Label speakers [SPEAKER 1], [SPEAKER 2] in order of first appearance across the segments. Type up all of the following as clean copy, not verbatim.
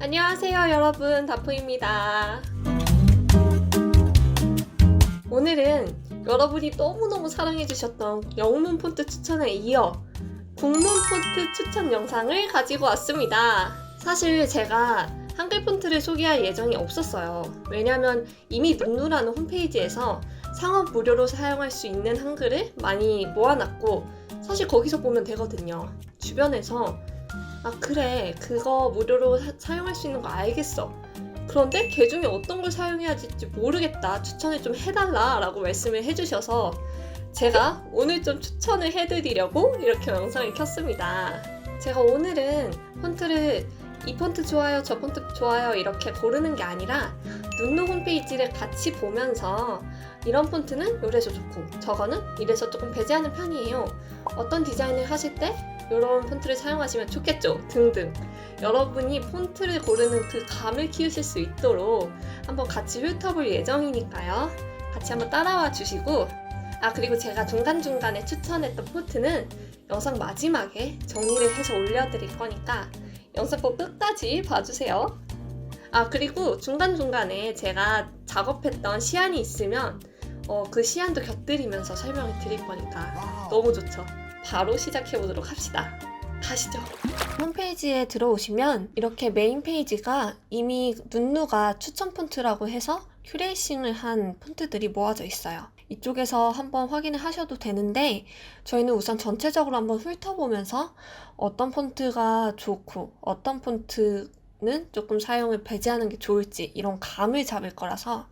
[SPEAKER 1] 안녕하세요 여러분, 다프입니다. 오늘은 여러분이 너무너무 사랑해주셨던 영문 폰트 추천에 이어 국문 폰트 추천 영상을 가지고 왔습니다. 사실 제가 한글 폰트를 소개할 예정이 없었어요. 왜냐면 이미 눈누라는 홈페이지에서 상업 무료로 사용할 수 있는 한글을 많이 모아놨고 사실 거기서 보면 되거든요. 주변에서 그래, 그거 무료로 사용할 수 있는 거 알겠어. 그런데 걔 중에 어떤 걸 사용해야 할지 모르겠다. 추천을 좀 해달라 라고 말씀을 해주셔서 제가 오늘 좀 추천을 해드리려고 이렇게 영상을 켰습니다. 제가 오늘은 폰트를 이 폰트 좋아요, 저 폰트 좋아요 이렇게 고르는 게 아니라 눈누 홈페이지를 같이 보면서 이런 폰트는 이래서 좋고 저거는 이래서 조금 배제하는 편이에요. 어떤 디자인을 하실 때 이런 폰트를 사용하시면 좋겠죠 등등 여러분이 폰트를 고르는 그 감을 키우실 수 있도록 한번 같이 훑어볼 예정이니까요. 같이 한번 따라와 주시고 그리고 제가 중간중간에 추천했던 폰트는 영상 마지막에 정리를 해서 올려드릴 거니까 영상 꼭 끝까지 봐주세요. 그리고 중간중간에 제가 작업했던 시안이 있으면 그 시안도 곁들이면서 설명을 드릴 거니까 너무 좋죠. 바로 시작해보도록 합시다. 가시죠. 홈페이지에 들어오시면 이렇게 메인 페이지가 이미 눈누가 추천 폰트라고 해서 큐레이싱을 한 폰트들이 모아져 있어요. 이쪽에서 한번 확인을 하셔도 되는데 저희는 우선 전체적으로 한번 훑어보면서 어떤 폰트가 좋고 어떤 폰트는 조금 사용을 배제하는 게 좋을지 이런 감을 잡을 거라서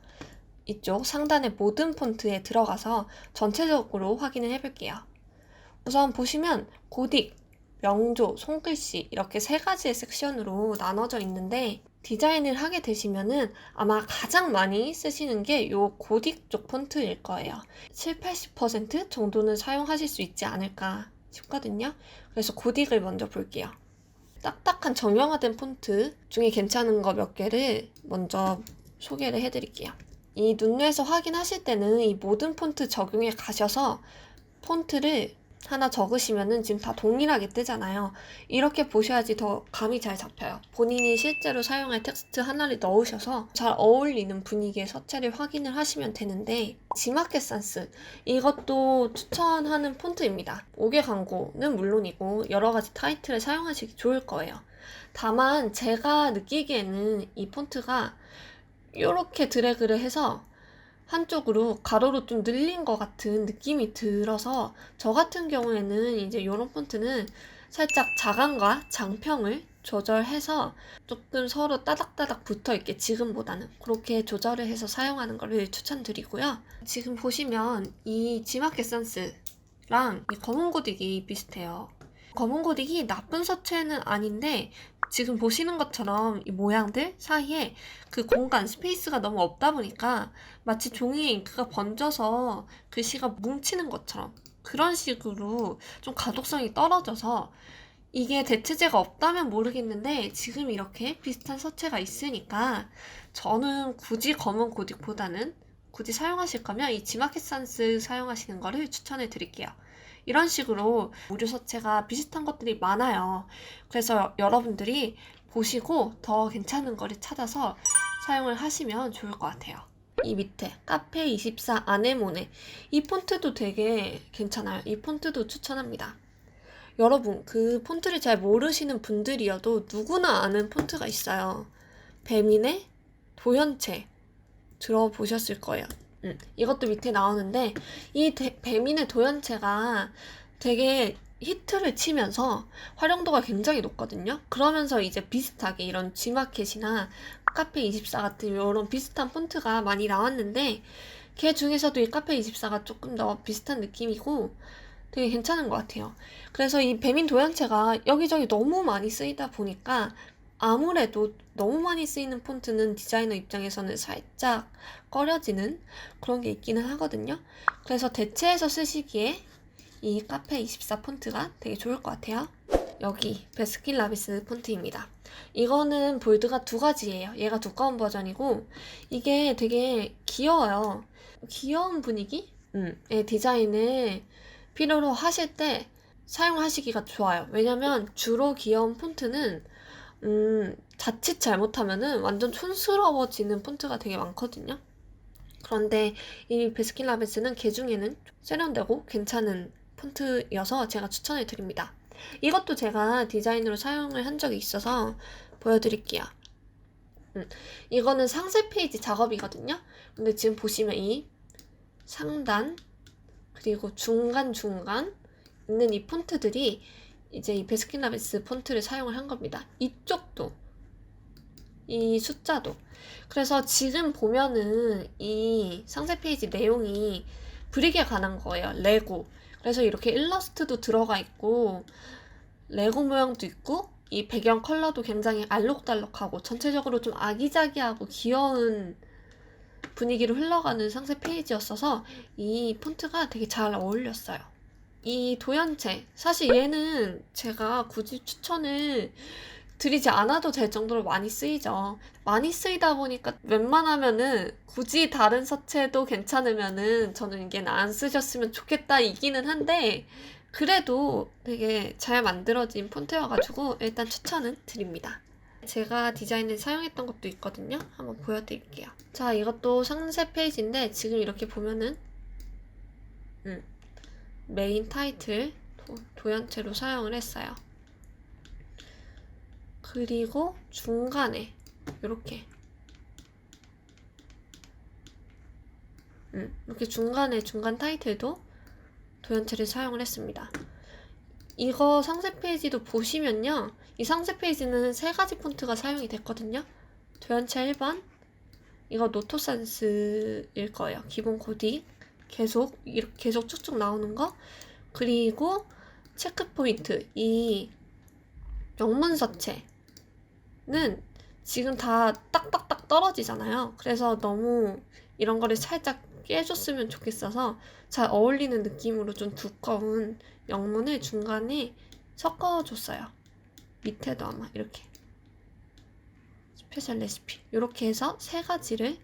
[SPEAKER 1] 이쪽 상단의 모든 폰트에 들어가서 전체적으로 확인을 해볼게요. 우선 보시면 고딕, 명조, 손글씨 이렇게 세 가지의 섹션으로 나눠져 있는데 디자인을 하게 되시면은 아마 가장 많이 쓰시는 게 이 고딕 쪽 폰트일 거예요. 70~80% 정도는 사용하실 수 있지 않을까 싶거든요. 그래서 고딕을 먼저 볼게요. 딱딱한 정형화된 폰트 중에 괜찮은 거 몇 개를 먼저 소개를 해드릴게요. 이 눈누에서 확인하실 때는 이 모든 폰트 적용에 가셔서 폰트를 하나 적으시면은 지금 다 동일하게 뜨잖아요. 이렇게 보셔야지 더 감이 잘 잡혀요. 본인이 실제로 사용할 텍스트 하나를 넣으셔서 잘 어울리는 분위기의 서체를 확인을 하시면 되는데 지마켓산스 이것도 추천하는 폰트입니다. 5개 광고는 물론이고 여러 가지 타이틀을 사용하시기 좋을 거예요. 다만 제가 느끼기에는 이 폰트가 이렇게 드래그를 해서 한쪽으로 가로로 좀 늘린 것 같은 느낌이 들어서 저 같은 경우에는 이제 이런 폰트는 살짝 자간과 장평을 조절해서 조금 서로 따닥따닥 붙어있게 지금보다는 그렇게 조절을 해서 사용하는 것을 추천드리고요. 지금 보시면 이 지마켓산스랑 이 검은 고딕이 비슷해요. 검은 고딕이 나쁜 서체는 아닌데 지금 보시는 것처럼 이 모양들 사이에 그 공간, 스페이스가 너무 없다 보니까 마치 종이에 잉크가 번져서 글씨가 뭉치는 것처럼 그런 식으로 좀 가독성이 떨어져서 이게 대체제가 없다면 모르겠는데 지금 이렇게 비슷한 서체가 있으니까 저는 굳이 검은 고딕보다는 굳이 사용하실 거면 이 지마켓산스 사용하시는 거를 추천해 드릴게요. 이런 식으로 무료 서체가 비슷한 것들이 많아요. 그래서 여러분들이 보시고 더 괜찮은 거를 찾아서 사용을 하시면 좋을 것 같아요. 이 밑에 카페24 아네모네 이 폰트도 되게 괜찮아요. 이 폰트도 추천합니다. 여러분 그 폰트를 잘 모르시는 분들이어도 누구나 아는 폰트가 있어요. 배민의 도연체 들어보셨을 거예요. 이것도 밑에 나오는데 이 배민의 도연체가 되게 히트를 치면서 활용도가 굉장히 높거든요. 그러면서 이제 비슷하게 이런 지마켓이나 카페24 같은 이런 비슷한 폰트가 많이 나왔는데 걔 중에서도 이 카페24가 조금 더 비슷한 느낌이고 되게 괜찮은 것 같아요. 그래서 이 배민 도연체가 여기저기 너무 많이 쓰이다 보니까 아무래도 너무 많이 쓰이는 폰트는 디자이너 입장에서는 살짝 꺼려지는 그런 게 있기는 하거든요. 그래서 대체해서 쓰시기에 이 카페24 폰트가 되게 좋을 것 같아요. 여기 베스킨라빈스 폰트입니다. 이거는 볼드가 두 가지예요. 얘가 두꺼운 버전이고 이게 되게 귀여워요. 귀여운 분위기? 의 디자인을 필요로 하실 때 사용하시기가 좋아요. 왜냐면 주로 귀여운 폰트는 자칫 잘못하면은 완전 촌스러워지는 폰트가 되게 많거든요. 그런데 이 베스킨라빈스는 개 중에는 세련되고 괜찮은 폰트여서 제가 추천을 드립니다. 이것도 제가 디자인으로 사용을 한 적이 있어서 보여드릴게요. 이거는 상세 페이지 작업이거든요. 근데 지금 보시면 이 상단 그리고 중간중간 있는 이 폰트들이 이제 이 베스킨라빈스 폰트를 사용을 한 겁니다. 이쪽도 이 숫자도. 그래서 지금 보면은 이 상세 페이지 내용이 브릭에 관한 거예요. 레고. 그래서 이렇게 일러스트도 들어가 있고 레고 모양도 있고 이 배경 컬러도 굉장히 알록달록하고 전체적으로 좀 아기자기하고 귀여운 분위기로 흘러가는 상세 페이지였어서 이 폰트가 되게 잘 어울렸어요. 이 도연체, 사실 얘는 제가 굳이 추천을 드리지 않아도 될 정도로 많이 쓰이죠. 많이 쓰이다 보니까 웬만하면은 굳이 다른 서체도 괜찮으면은 저는 이게 안 쓰셨으면 좋겠다 이기는 한데 그래도 되게 잘 만들어진 폰트여가지고 일단 추천은 드립니다. 제가 디자인을 사용했던 것도 있거든요. 한번 보여드릴게요. 자, 이것도 상세 페이지인데 지금 이렇게 보면은 메인 타이틀 도연체로 사용을 했어요. 그리고 중간에 이렇게 이렇게 중간에 중간 타이틀도 도연체를 사용을 했습니다. 이거 상세 페이지도 보시면요. 이 상세 페이지는 3가지 폰트가 사용이 됐거든요. 도연체 1번, 이거 노토센스일 거예요. 기본 코디 계속 이렇게 계속 쭉쭉 나오는 거. 그리고 체크 포인트, 이 영문 서체는 지금 다 딱딱딱 떨어지잖아요. 그래서 너무 이런 거를 살짝 깨줬으면 좋겠어서 잘 어울리는 느낌으로 좀 두꺼운 영문을 중간에 섞어줬어요. 밑에도 아마 이렇게 스페셜 레시피 이렇게 해서 3가지를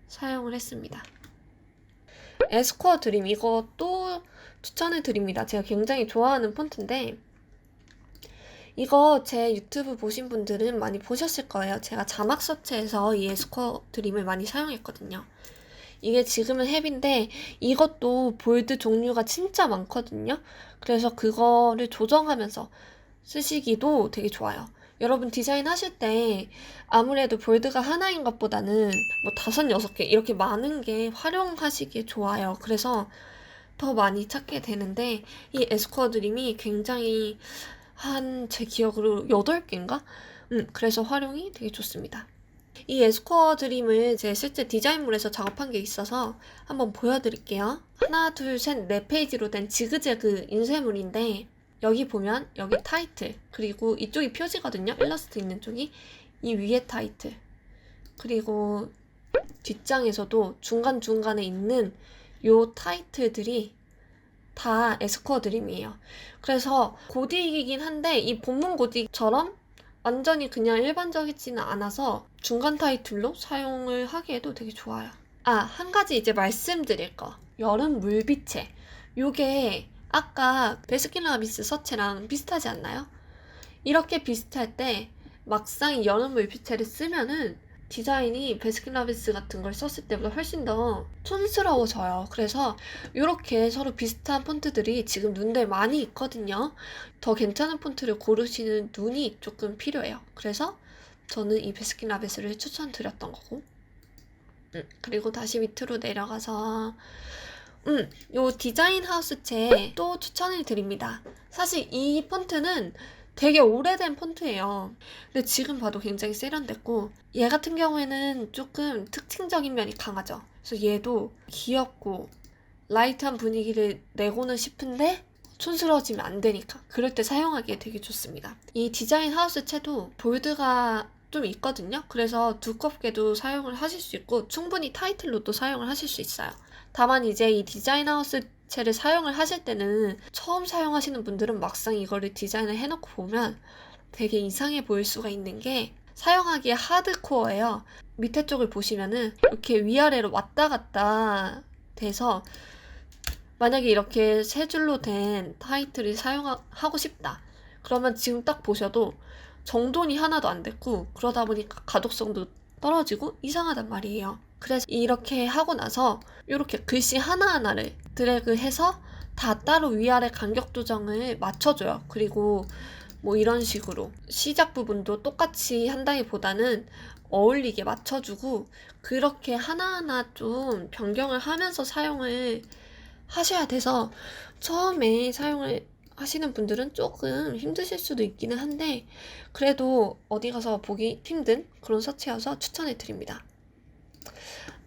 [SPEAKER 1] 사용을 했습니다. 에스코어 드림 이것도 추천을 드립니다. 제가 굉장히 좋아하는 폰트인데 이거 제 유튜브 보신 분들은 많이 보셨을 거예요. 제가 자막 서체에서 이 에스코어 드림을 많이 사용했거든요. 이게 지금은 헤비인데 이것도 볼드 종류가 진짜 많거든요. 그래서 그거를 조정하면서 쓰시기도 되게 좋아요. 여러분 디자인 하실 때 아무래도 볼드가 하나인 것보다는 뭐 5, 6개 이렇게 많은 게 활용하시기에 좋아요. 그래서 더 많이 찾게 되는데 이 에스코어 드림이 굉장히 제 기억으로 8개인가? 그래서 활용이 되게 좋습니다. 이 에스코어 드림을 제 실제 디자인물에서 작업한 게 있어서 한번 보여드릴게요. 하나, 둘, 셋, 4페이지로 된 지그재그 인쇄물인데 여기 보면 여기 타이틀 그리고 이쪽이 표지거든요. 일러스트 있는 쪽이 이 위에 타이틀 그리고 뒷장에서도 중간중간에 있는 요 타이틀들이 다 에스코어 드림이에요. 그래서 고딕이긴 한데 이 본문 고딕처럼 완전히 그냥 일반적이지는 않아서 중간 타이틀로 사용을 하기에도 되게 좋아요. 한 가지 이제 말씀드릴 거. 여름 물빛체. 요게 아까 베스킨라빈스 서체랑 비슷하지 않나요? 이렇게 비슷할 때 막상 이 여름 물빛체를 쓰면은 디자인이 베스킨라빈스 같은 걸 썼을 때보다 훨씬 더 촌스러워져요. 그래서 이렇게 서로 비슷한 폰트들이 지금 눈에 많이 있거든요. 더 괜찮은 폰트를 고르시는 눈이 조금 필요해요. 그래서 저는 이 베스킨라빈스를 추천드렸던 거고 그리고 다시 밑으로 내려가서 요 디자인 하우스체 또 추천을 드립니다. 사실 이 폰트는 되게 오래된 폰트예요. 근데 지금 봐도 굉장히 세련됐고 얘 같은 경우에는 조금 특징적인 면이 강하죠. 그래서 얘도 귀엽고 라이트한 분위기를 내고는 싶은데 촌스러워지면 안 되니까 그럴 때 사용하기에 되게 좋습니다. 이 디자인 하우스 채도 볼드가 좀 있거든요. 그래서 두껍게도 사용을 하실 수 있고 충분히 타이틀로도 사용을 하실 수 있어요. 다만 이제 이 디자인 하우스 채를 사용을 하실 때는 처음 사용하시는 분들은 막상 이거를 디자인을 해놓고 보면 되게 이상해 보일 수가 있는 게 사용하기에 하드코어예요. 밑에 쪽을 보시면은 이렇게 위아래로 왔다 갔다 돼서 만약에 이렇게 3줄로 된 타이틀을 사용하고 싶다. 그러면 지금 딱 보셔도 정돈이 하나도 안 됐고 그러다 보니까 가독성도 떨어지고 이상하단 말이에요. 그래서 이렇게 하고 나서 이렇게 글씨 하나하나를 드래그해서 다 따로 위아래 간격 조정을 맞춰줘요. 그리고 뭐 이런 식으로 시작 부분도 똑같이 한다기보다는 어울리게 맞춰주고 그렇게 하나하나 좀 변경을 하면서 사용을 하셔야 돼서 처음에 사용을 하시는 분들은 조금 힘드실 수도 있기는 한데 그래도 어디 가서 보기 힘든 그런 서체여서 추천해 드립니다.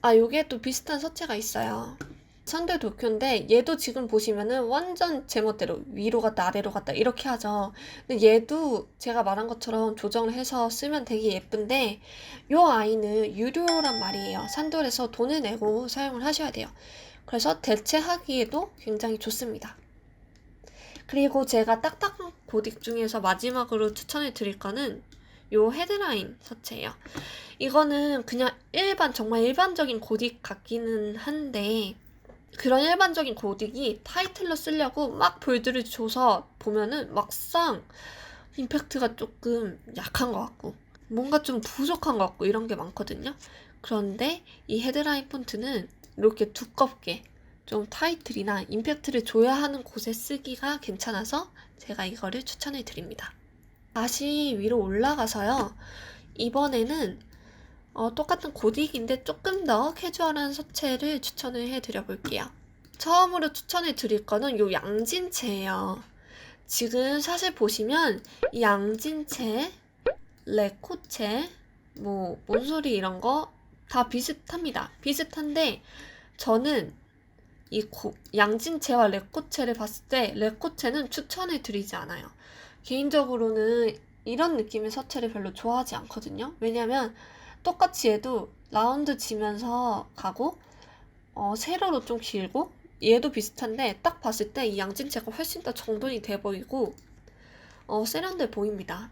[SPEAKER 1] 요게 또 비슷한 서체가 있어요. 선대 도쿄인데 얘도 지금 보시면은 완전 제멋대로 위로 갔다 아래로 갔다 이렇게 하죠. 근데 얘도 제가 말한 것처럼 조정을 해서 쓰면 되게 예쁜데 요 아이는 유료란 말이에요. 산돌에서 돈을 내고 사용을 하셔야 돼요. 그래서 대체하기에도 굉장히 좋습니다. 그리고 제가 딱딱한 고딕 중에서 마지막으로 추천해 드릴 거는 요 헤드라인 서체예요. 이거는 그냥 정말 일반적인 고딕 같기는 한데 그런 일반적인 고딕이 타이틀로 쓰려고 막 볼드를 줘서 보면은 막상 임팩트가 조금 약한 것 같고 뭔가 좀 부족한 것 같고 이런 게 많거든요. 그런데 이 헤드라인 폰트는 이렇게 두껍게 좀 타이틀이나 임팩트를 줘야 하는 곳에 쓰기가 괜찮아서 제가 이거를 추천해 드립니다. 다시 위로 올라가서요. 이번에는 똑같은 고딕인데 조금 더 캐주얼한 서체를 추천을 해드려 볼게요. 처음으로 추천해 드릴 거는 요 양진체예요. 지금 사실 보시면 이 양진체, 레코체, 뭐 몬소리 이런 거 다 비슷합니다. 비슷한데 저는 이 양진체와 레코체를 봤을 때 레코체는 추천해 드리지 않아요. 개인적으로는 이런 느낌의 서체를 별로 좋아하지 않거든요. 왜냐면 똑같이 얘도 라운드 지면서 가고 세로로 좀 길고 얘도 비슷한데 딱 봤을 때 이 양진체가 훨씬 더 정돈이 돼 보이고 세련돼 보입니다.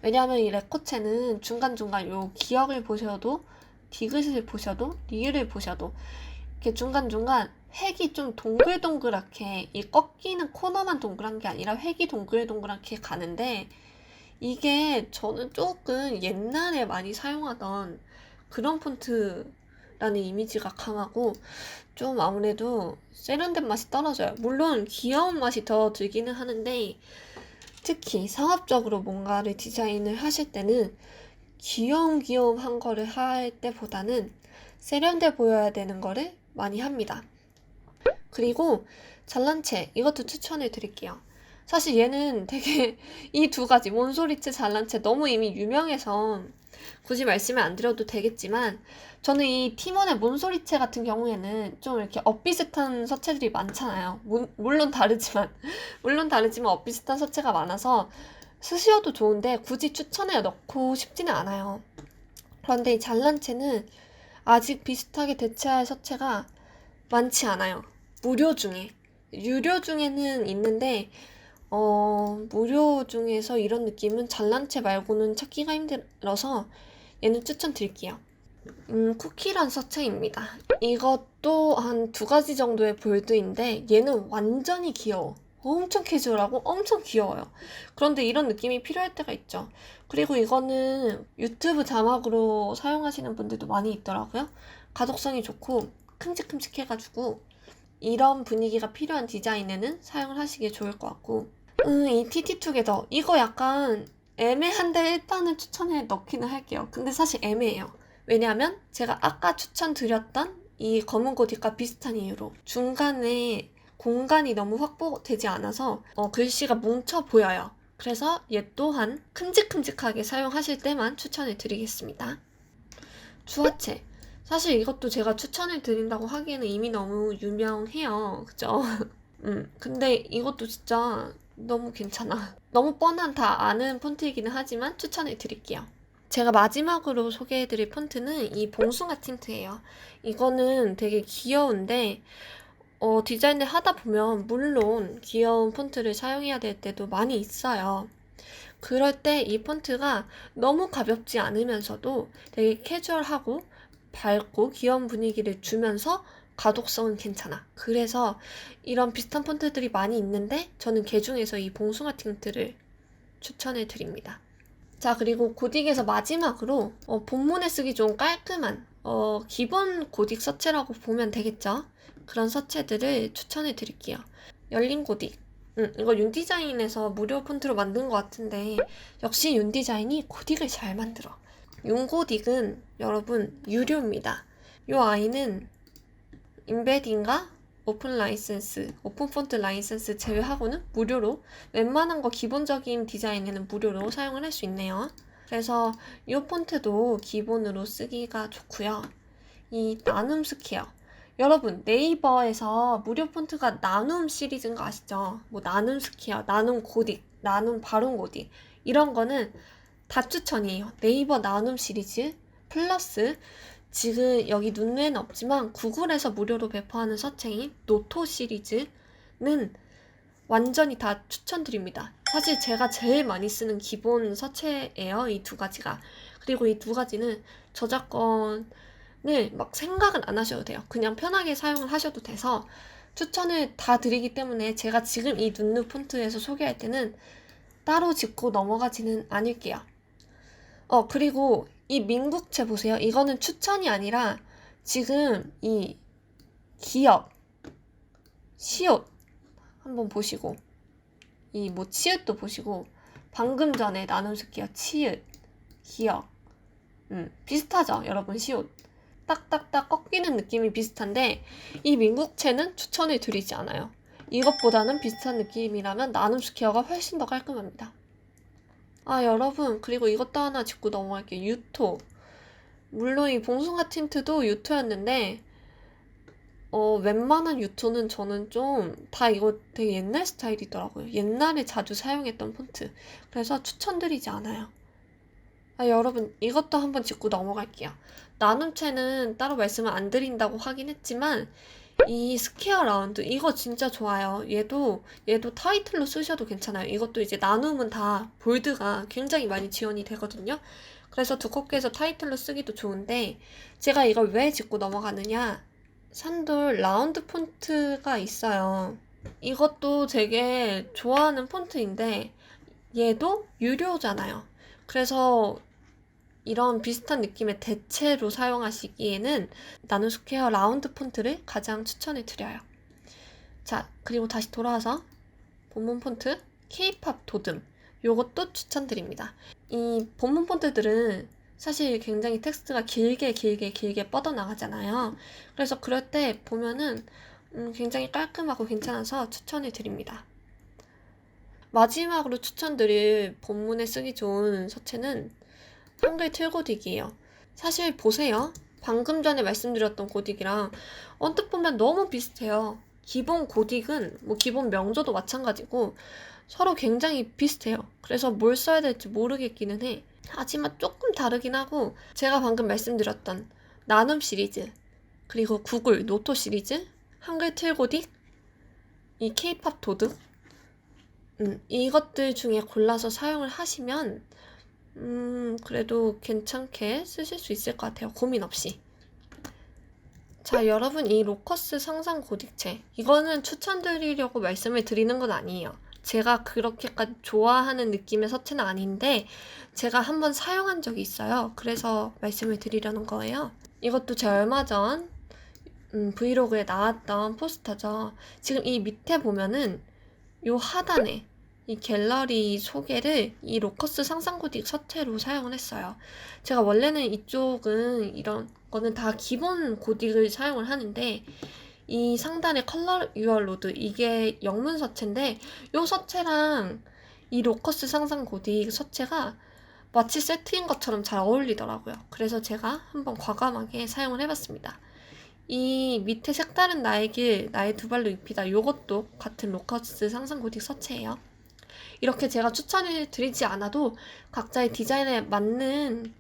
[SPEAKER 1] 왜냐하면 이 레코체는 중간중간 요 기역을 보셔도 디귿을 보셔도 리을을 보셔도 이렇게 중간중간 획이 좀 동글동글하게 이 꺾이는 코너만 동글한 게 아니라 획이 동글동글하게 가는데 이게 저는 조금 옛날에 많이 사용하던 그런 폰트라는 이미지가 강하고 좀 아무래도 세련된 맛이 떨어져요. 물론 귀여운 맛이 더 들기는 하는데 특히 상업적으로 뭔가를 디자인을 하실 때는 귀여운 거를 할 때보다는 세련돼 보여야 되는 거를 많이 합니다. 그리고 잘난체 이것도 추천해 드릴게요. 사실 얘는 되게 이 두 가지 몬소리체 잘난체 너무 이미 유명해서 굳이 말씀을 안 드려도 되겠지만 저는 이 티몬의 몬소리체 같은 경우에는 좀 이렇게 엇비슷한 서체들이 많잖아요. 물론 다르지만 엇비슷한 서체가 많아서 쓰셔도 좋은데 굳이 추천해 넣고 싶지는 않아요. 그런데 이 잘난체는 아직 비슷하게 대체할 서체가 많지 않아요. 무료 중에. 유료 중에는 있는데 무료 중에서 이런 느낌은 잘난체 말고는 찾기가 힘들어서 얘는 추천드릴게요. 쿠키란 서체입니다. 이것도 한 2가지 정도의 볼드인데 얘는 완전히 귀여워. 엄청 캐주얼하고 엄청 귀여워요. 그런데 이런 느낌이 필요할 때가 있죠. 그리고 이거는 유튜브 자막으로 사용하시는 분들도 많이 있더라고요. 가독성이 좋고 큼직큼직해가지고 이런 분위기가 필요한 디자인에는 사용을 하시기에 좋을 것 같고 이 TT2게더 이거 약간 애매한데 일단은 추천해 넣기는 할게요. 근데 사실 애매해요. 왜냐하면 제가 아까 추천드렸던 이 검은 고딕과 비슷한 이유로 중간에 공간이 너무 확보되지 않아서 글씨가 뭉쳐 보여요. 그래서 얘 또한 큼직큼직하게 사용하실 때만 추천해 드리겠습니다. 주화체. 사실 이것도 제가 추천을 드린다고 하기에는 이미 너무 유명해요. 그죠? 근데 이것도 진짜 너무 괜찮아. 너무 뻔한 다 아는 폰트이기는 하지만 추천해 드릴게요. 제가 마지막으로 소개해드릴 폰트는 이 봉숭아 틴트예요. 이거는 되게 귀여운데 디자인을 하다 보면 물론 귀여운 폰트를 사용해야 될 때도 많이 있어요. 그럴 때 이 폰트가 너무 가볍지 않으면서도 되게 캐주얼하고 밝고 귀여운 분위기를 주면서 가독성은 괜찮아. 그래서 이런 비슷한 폰트들이 많이 있는데 저는 걔 중에서 이 봉숭아 틴트를 추천해 드립니다. 자, 그리고 고딕에서 마지막으로 본문에 쓰기 좋은 깔끔한 기본 고딕 서체라고 보면 되겠죠. 그런 서체들을 추천해 드릴게요. 열린 고딕. 이거 윤디자인에서 무료 폰트로 만든 것 같은데 역시 윤디자인이 고딕을 잘 만들어. 윤고딕은 여러분 유료입니다. 이 아이는 인베딩과 오픈 라이센스, 오픈 폰트 라이센스 제외하고는 무료로, 웬만한 거 기본적인 디자인에는 무료로 사용을 할 수 있네요. 그래서 이 폰트도 기본으로 쓰기가 좋고요. 이 나눔 스퀘어, 여러분 네이버에서 무료 폰트가 나눔 시리즈인 거 아시죠? 뭐 나눔 스퀘어, 나눔 고딕, 나눔 바론 고딕, 이런 거는 다 추천이에요. 네이버 나눔 시리즈 플러스 지금 여기 눈에는 없지만 구글에서 무료로 배포하는 서체인 노토 시리즈는 완전히 다 추천드립니다. 사실 제가 제일 많이 쓰는 기본 서체예요, 이 두 가지가. 그리고 이 두 가지는 저작권을 막 생각은 안 하셔도 돼요. 그냥 편하게 사용을 하셔도 돼서 추천을 다 드리기 때문에 제가 지금 이 눈누 폰트에서 소개할 때는 따로 짚고 넘어가지는 않을게요. 그리고 이 민국체 보세요. 이거는 추천이 아니라 지금 이 기업, 시옷 한번 보시고, 이 뭐 치읓도 보시고, 방금 전에 나눔 스퀘어 치읓, 기업, 비슷하죠, 여러분. 시옷 딱딱딱 꺾이는 느낌이 비슷한데 이 민국체는 추천을 드리지 않아요. 이것보다는 비슷한 느낌이라면 나눔 스퀘어가 훨씬 더 깔끔합니다. 여러분, 그리고 이것도 하나 짚고 넘어갈게요. 유토. 물론 이 봉숭아 틴트도 유토였는데 웬만한 유토는 저는 좀 다 이거 되게 옛날 스타일이더라고요. 옛날에 자주 사용했던 폰트. 그래서 추천드리지 않아요. 여러분, 이것도 한번 짚고 넘어갈게요. 나눔체는 따로 말씀을 안 드린다고 하긴 했지만 이 스퀘어 라운드 이거 진짜 좋아요. 얘도 타이틀로 쓰셔도 괜찮아요. 이것도 이제 나눔은 다 볼드가 굉장히 많이 지원이 되거든요. 그래서 두껍게 해서 타이틀로 쓰기도 좋은데 제가 이걸 왜 짚고 넘어가느냐, 산돌 라운드 폰트가 있어요. 이것도 되게 좋아하는 폰트인데 얘도 유료잖아요. 그래서 이런 비슷한 느낌의 대체로 사용하시기에는 나눔 스퀘어 라운드 폰트를 가장 추천해 드려요. 자, 그리고 다시 돌아와서 본문 폰트 K-팝 도듬, 요것도 추천드립니다. 이 본문 폰트들은 사실 굉장히 텍스트가 길게 뻗어나가잖아요. 그래서 그럴 때 보면은 굉장히 깔끔하고 괜찮아서 추천해 드립니다. 마지막으로 추천드릴 본문에 쓰기 좋은 서체는 한글 틀고딕이에요. 사실 보세요. 방금 전에 말씀드렸던 고딕이랑 언뜻 보면 너무 비슷해요. 기본 고딕은 뭐 기본 명조도 마찬가지고 서로 굉장히 비슷해요. 그래서 뭘 써야 될지 모르겠기는 해. 하지만 조금 다르긴 하고, 제가 방금 말씀드렸던 나눔 시리즈, 그리고 구글 노토 시리즈, 한글 틀고딕, 이 K-팝 도둑, 이것들 중에 골라서 사용을 하시면 그래도 괜찮게 쓰실 수 있을 것 같아요. 고민 없이. 자, 여러분, 이 로커스 상상 고딕체, 이거는 추천드리려고 말씀을 드리는 건 아니에요. 제가 그렇게까지 좋아하는 느낌의 서체는 아닌데 제가 한번 사용한 적이 있어요. 그래서 말씀을 드리려는 거예요. 이것도 제가 얼마 전 브이로그에 나왔던 포스터죠. 지금 이 밑에 보면은 요 하단에 이 갤러리 소개를 이 로커스 상상 고딕 서체로 사용을 했어요. 제가 원래는 이쪽은 이런 거는 다 기본 고딕을 사용을 하는데 이 상단의 컬러 유얼 로드, 이게 영문 서체인데 이 서체랑 이 로커스 상상 고딕 서체가 마치 세트인 것처럼 잘 어울리더라고요. 그래서 제가 한번 과감하게 사용을 해봤습니다. 이 밑에 색다른 나의 길, 나의 두 발로 입히다, 요것도 같은 로커스 상상 고딕 서체예요. 이렇게 제가 추천을 드리지 않아도 각자의 디자인에 맞는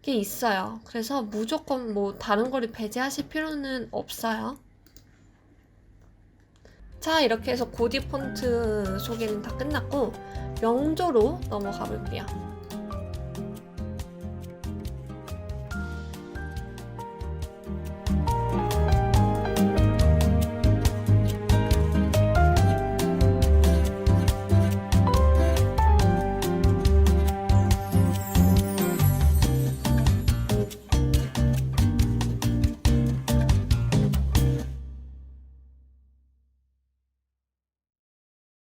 [SPEAKER 1] 게 있어요. 그래서 무조건 뭐 다른 거를 배제하실 필요는 없어요. 자, 이렇게 해서 고딕 폰트 소개는 다 끝났고 명조로 넘어가 볼게요.